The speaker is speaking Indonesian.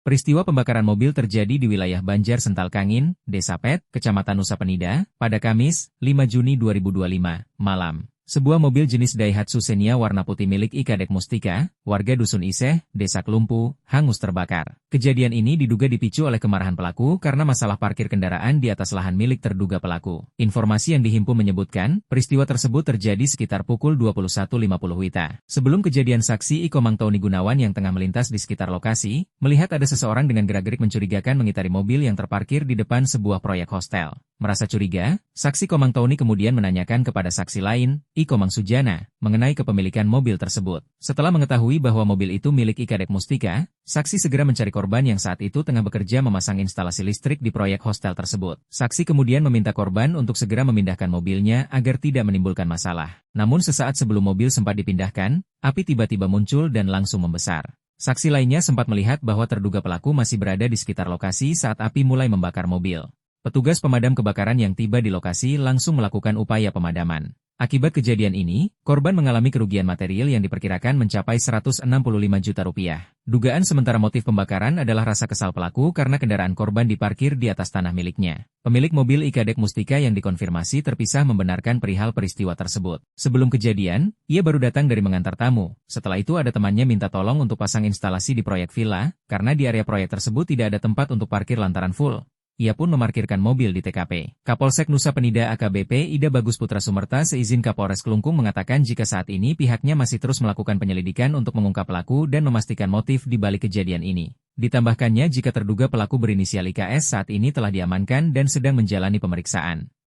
Peristiwa pembakaran mobil terjadi di wilayah Banjar Sental Kangin, Desa Pet, Kecamatan Nusa Penida, pada Kamis, 5 Juni 2025, malam. Sebuah mobil jenis Daihatsu Xenia warna putih milik Ikadek Mustika, warga Dusun Iseh, Desa Kelumpu, hangus terbakar. Kejadian ini diduga dipicu oleh kemarahan pelaku karena masalah parkir kendaraan di atas lahan milik terduga pelaku. Informasi yang dihimpun menyebutkan, peristiwa tersebut terjadi sekitar pukul 21.50 WITA. Sebelum kejadian, saksi Iko Mangtoni Gunawan yang tengah melintas di sekitar lokasi, melihat ada seseorang dengan gerak-gerik mencurigakan mengitari mobil yang terparkir di depan sebuah proyek hostel. Merasa curiga, saksi Komang Tauni kemudian menanyakan kepada saksi lain, Iko Mang Sujana, mengenai kepemilikan mobil tersebut. Setelah mengetahui bahwa mobil itu milik Ikadek Mustika, saksi segera mencari korban yang saat itu tengah bekerja memasang instalasi listrik di proyek hostel tersebut. Saksi kemudian meminta korban untuk segera memindahkan mobilnya agar tidak menimbulkan masalah. Namun sesaat sebelum mobil sempat dipindahkan, api tiba-tiba muncul dan langsung membesar. Saksi lainnya sempat melihat bahwa terduga pelaku masih berada di sekitar lokasi saat api mulai membakar mobil. Petugas pemadam kebakaran yang tiba di lokasi langsung melakukan upaya pemadaman. Akibat kejadian ini, korban mengalami kerugian material yang diperkirakan mencapai 165 juta rupiah. Dugaan sementara motif pembakaran adalah rasa kesal pelaku karena kendaraan korban diparkir di atas tanah miliknya. Pemilik mobil Ikadek Mustika yang dikonfirmasi terpisah membenarkan perihal peristiwa tersebut. Sebelum kejadian, ia baru datang dari mengantar tamu. Setelah itu ada temannya minta tolong untuk pasang instalasi di proyek villa, karena di area proyek tersebut tidak ada tempat untuk parkir lantaran full. Ia pun memarkirkan mobil di TKP. Kapolsek Nusa Penida AKBP Ida Bagus Putra Sumerta seizin Kapolres Kelungkung mengatakan jika saat ini pihaknya masih terus melakukan penyelidikan untuk mengungkap pelaku dan memastikan motif di balik kejadian ini. Ditambahkannya jika terduga pelaku berinisial IKS saat ini telah diamankan dan sedang menjalani pemeriksaan.